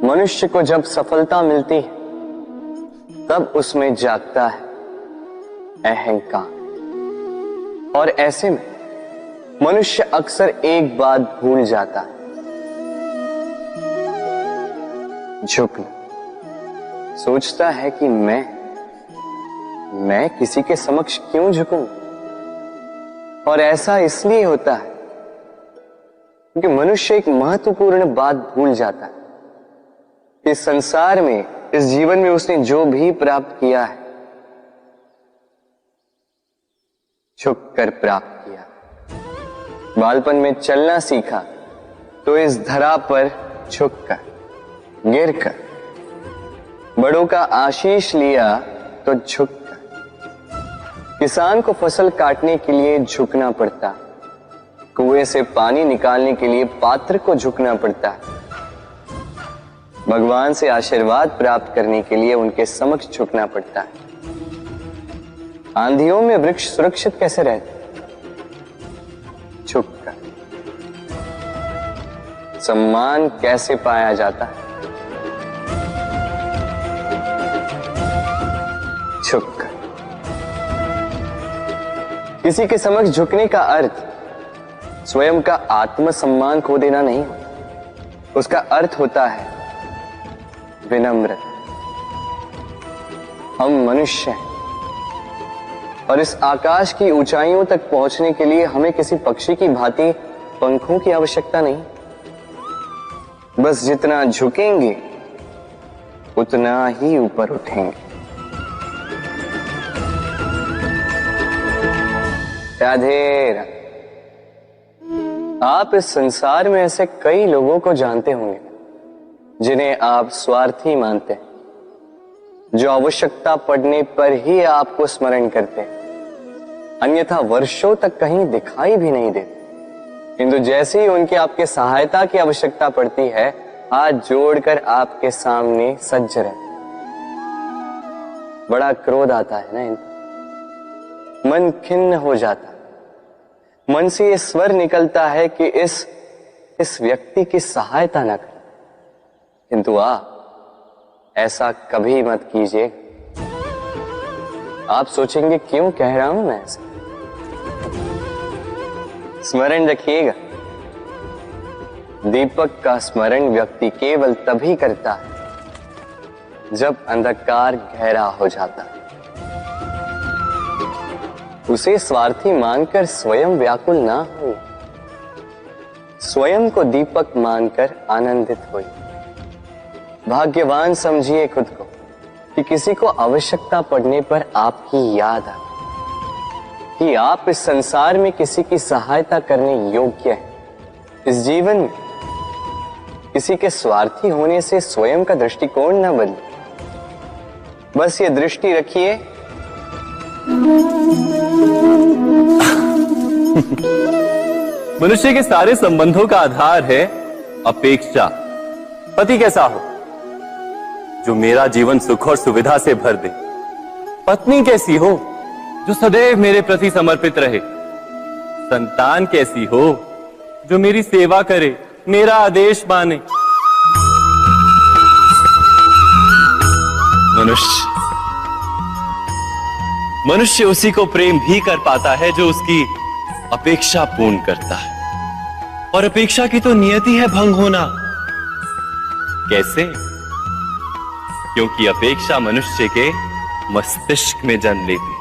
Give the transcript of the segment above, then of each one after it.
मनुष्य को जब सफलता मिलती है तब उसमें जागता है अहंकार, और ऐसे में मनुष्य अक्सर एक बात भूल जाता है, झुकना। सोचता है कि मैं किसी के समक्ष क्यों झुकूं? और ऐसा इसलिए होता है क्योंकि मनुष्य एक महत्वपूर्ण बात भूल जाता है कि संसार में, इस जीवन में उसने जो भी प्राप्त किया है झुककर प्राप्त किया। बालपन में चलना सीखा तो इस धरा पर झुककर, गिरकर। बड़ों का आशीष लिया तो झुककर। किसान को फसल काटने के लिए झुकना पड़ता, कुएं से पानी निकालने के लिए पात्र को झुकना पड़ता, भगवान से आशीर्वाद प्राप्त करने के लिए उनके समक्ष झुकना पड़ता है। आंधियों में वृक्ष सुरक्षित कैसे रहते? झुककर। सम्मान कैसे पाया जाता है? झुककर। किसी के समक्ष झुकने का अर्थ स्वयं का आत्मसम्मान खो देना नहीं होता। उसका अर्थ होता है विनम्र। हम मनुष्य हैं और इस आकाश की ऊंचाइयों तक पहुंचने के लिए हमें किसी पक्षी की भांति पंखों की आवश्यकता नहीं। बस जितना झुकेंगे उतना ही ऊपर उठेंगे। राधे राधे। आप इस संसार में ऐसे कई लोगों को जानते होंगे जिन्हें आप स्वार्थी मानते हैं, जो आवश्यकता पड़ने पर ही आपको स्मरण करते हैं, अन्यथा वर्षों तक कहीं दिखाई भी नहीं देते, किंतु जैसे ही उनकी आपके सहायता की आवश्यकता पड़ती है हाथ जोड़कर आपके सामने सज्ज रहते। बड़ा क्रोध आता है ना इनको, मन खिन्न हो जाता, मन से ये स्वर निकलता है कि इस व्यक्ति की सहायता न करें, किंतु ऐसा कभी मत कीजिए। आप सोचेंगे क्यों कह रहा हूं मैं ऐसा? स्मरण रखिएगा, दीपक का स्मरण व्यक्ति केवल तभी करता है जब अंधकार गहरा हो जाता है। उसे स्वार्थी मानकर स्वयं व्याकुल ना हो, स्वयं को दीपक मानकर आनंदित हो। भाग्यवान समझिए खुद को कि किसी को आवश्यकता पड़ने पर आपकी याद आए, कि आप इस संसार में किसी की सहायता करने योग्य हैं। इस जीवन में किसी के स्वार्थी होने से स्वयं का दृष्टिकोण न बदले। बस ये दृष्टि रखिए, मनुष्य के सारे संबंधों का आधार है अपेक्षा। पति कैसा हो जो मेरा जीवन सुख और सुविधा से भर दे, पत्नी कैसी हो जो सदैव मेरे प्रति समर्पित रहे, संतान कैसी हो जो मेरी सेवा करे, मेरा आदेश माने। मनुष्य उसी को प्रेम भी कर पाता है जो उसकी अपेक्षा पूर्ण करता है, और अपेक्षा की तो नियति है भंग होना। कैसे? क्योंकि अपेक्षा मनुष्य के मस्तिष्क में जन्म लेती है।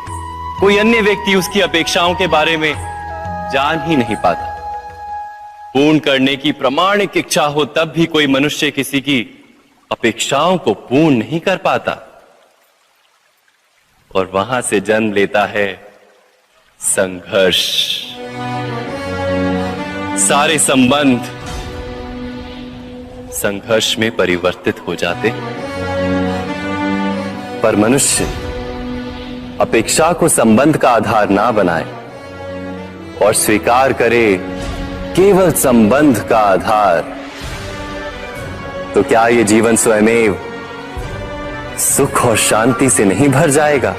कोई अन्य व्यक्ति उसकी अपेक्षाओं के बारे में जान ही नहीं पाता। पूर्ण करने की प्रामाणिक इच्छा हो तब भी कोई मनुष्य किसी की अपेक्षाओं को पूर्ण नहीं कर पाता, और वहां से जन्म लेता है संघर्ष। सारे संबंध संघर्ष में परिवर्तित हो जाते। पर मनुष्य अपेक्षा को संबंध का आधार ना बनाए और स्वीकार करे केवल संबंध का आधार, तो क्या ये जीवन स्वयमेव सुख और शांति से नहीं भर जाएगा?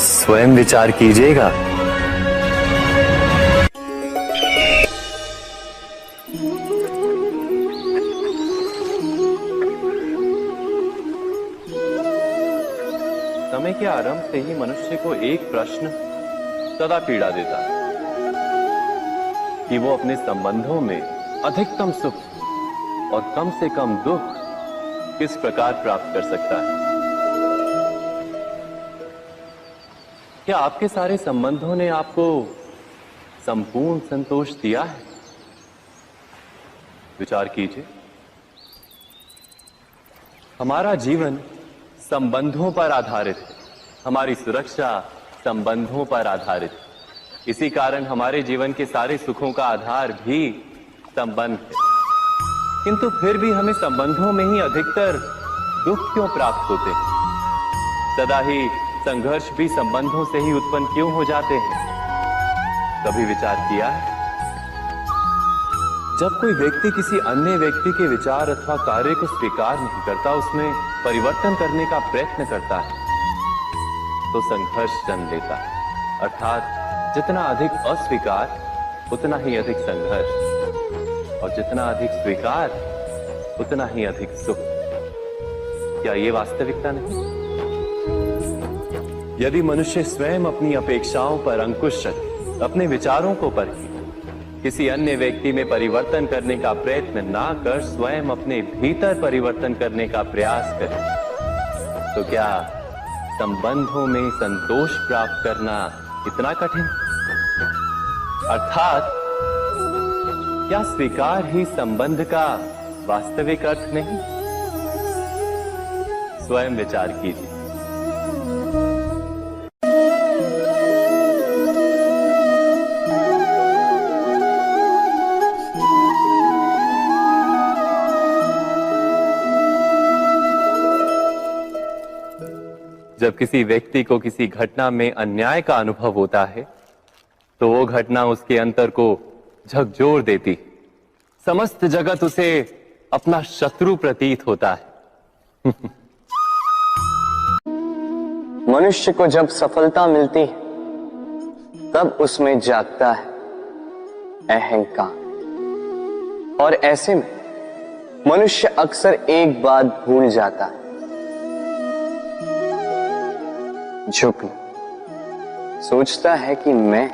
स्वयं विचार कीजिएगा। समय के आरंभ से ही मनुष्य को एक प्रश्न सदा पीड़ा देता है कि वो अपने संबंधों में अधिकतम सुख और कम से कम दुख किस प्रकार प्राप्त कर सकता है। क्या आपके सारे संबंधों ने आपको संपूर्ण संतोष दिया है? विचार कीजिए। हमारा जीवन संबंधों पर आधारित है, हमारी सुरक्षा संबंधों पर आधारित है। इसी कारण हमारे जीवन के सारे सुखों का आधार भी संबंध है। किंतु फिर भी हमें संबंधों में ही अधिकतर दुख क्यों प्राप्त होते हैं? सदा ही संघर्ष भी संबंधों से ही उत्पन्न क्यों हो जाते हैं? कभी विचार किया है? जब कोई व्यक्ति किसी अन्य व्यक्ति के विचार अथवा कार्य को स्वीकार नहीं करता, उसमें परिवर्तन करने का प्रयत्न करता है, तो संघर्ष जन्म लेता है। अर्थात जितना अधिक अस्वीकार उतना ही अधिक संघर्ष, और जितना अधिक स्वीकार उतना ही अधिक सुख। क्या ये वास्तविकता नहीं? यदि मनुष्य स्वयं अपनी अपेक्षाओं पर अंकुश रखे, अपने विचारों को परखे, किसी अन्य व्यक्ति में परिवर्तन करने का प्रयत्न ना कर स्वयं अपने भीतर परिवर्तन करने का प्रयास करे, तो क्या संबंधों में संतोष प्राप्त करना इतना कठिन? अर्थात क्या स्वीकार ही संबंध का वास्तविक अर्थ नहीं? स्वयं विचार कीजिए। जब किसी व्यक्ति को किसी घटना में अन्याय का अनुभव होता है, तो वो घटना उसके अंतर को झकझोर देती। समस्त जगत उसे अपना शत्रु प्रतीत होता है। मनुष्य को जब सफलता मिलती है, तब उसमें जागता है अहंकार, और ऐसे में मनुष्य अक्सर एक बात भूल जाता है, झुकना। सोचता है कि मैं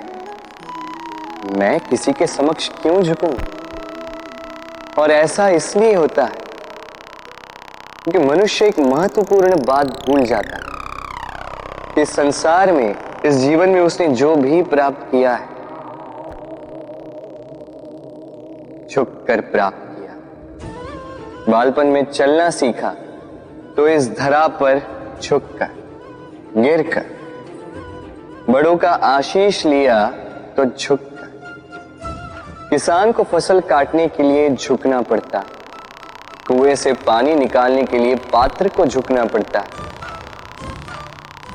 किसी के समक्ष क्यों झुकूं? और ऐसा इसलिए होता है क्योंकि मनुष्य एक महत्वपूर्ण बात भूल जाता है कि संसार में, इस जीवन में उसने जो भी प्राप्त किया है, झुककर प्राप्त किया। बालपन में चलना सीखा तो इस धरा पर झुककर, गिरकर। बड़ों का आशीष लिया तो झुककर। किसान को फसल काटने के लिए झुकना पड़ता, कुएं से पानी निकालने के लिए पात्र को झुकना पड़ता,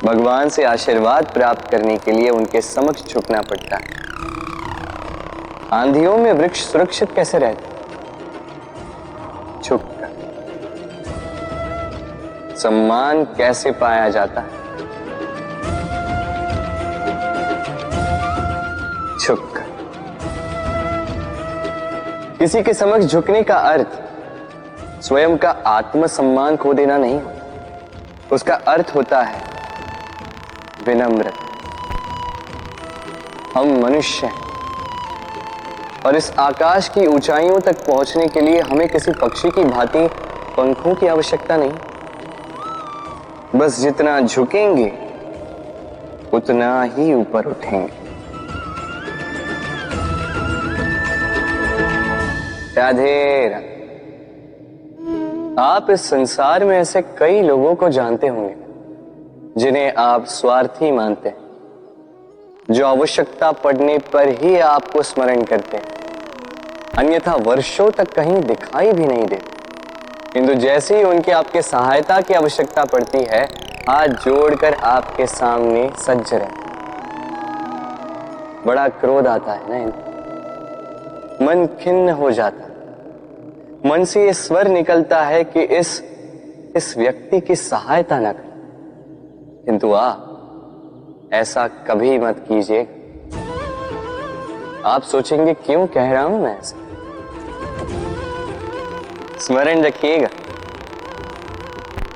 भगवान से आशीर्वाद प्राप्त करने के लिए उनके समक्ष झुकना पड़ता है। आंधियों में वृक्ष सुरक्षित कैसे रहते? झुककर। सम्मान कैसे पाया जाता है? झुककर। किसी के समक्ष झुकने का अर्थ स्वयं का आत्मसम्मान खो देना नहीं, उसका अर्थ होता है विनम्र। हम मनुष्य हैं, और इस आकाश की ऊंचाइयों तक पहुंचने के लिए हमें किसी पक्षी की भांति पंखों की आवश्यकता नहीं। बस जितना झुकेंगे उतना ही ऊपर उठेंगे। राधे राधे। आप इस संसार में ऐसे कई लोगों को जानते होंगे जिन्हें आप स्वार्थी मानते हैं, जो आवश्यकता पड़ने पर ही आपको स्मरण करते हैं, अन्यथा वर्षों तक कहीं दिखाई भी नहीं देते। किंतु जैसे ही उनकी आपके सहायता की आवश्यकता पड़ती है, हाथ जोड़कर आपके सामने सज्ज रहते। बड़ा क्रोध आता है ना इन्हें, मन खिन्न हो जाता, मन से ये स्वर निकलता है कि इस व्यक्ति की सहायता न करें। किंतु ऐसा कभी मत कीजिए। आप सोचेंगे क्यों कह रहा हूं मैं ऐसा? स्मरण रखिएगा,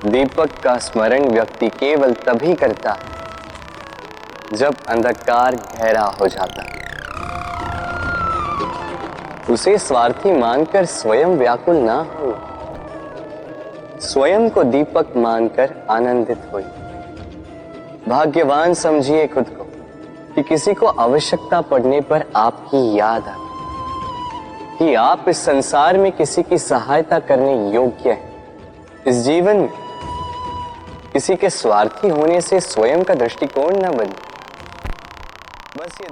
दीपक का स्मरण व्यक्ति केवल तभी करता है जब अंधकार गहरा हो जाता है। उसे स्वार्थी मानकर स्वयं व्याकुल ना हो, स्वयं को दीपक मानकर आनंदित हो। भाग्यवान समझिए खुद को कि किसी को आवश्यकता पड़ने पर आपकी याद आए, कि आप इस संसार में किसी की सहायता करने योग्य हैं। इस जीवन में किसी के स्वार्थी होने से स्वयं का दृष्टिकोण न बने। बस ये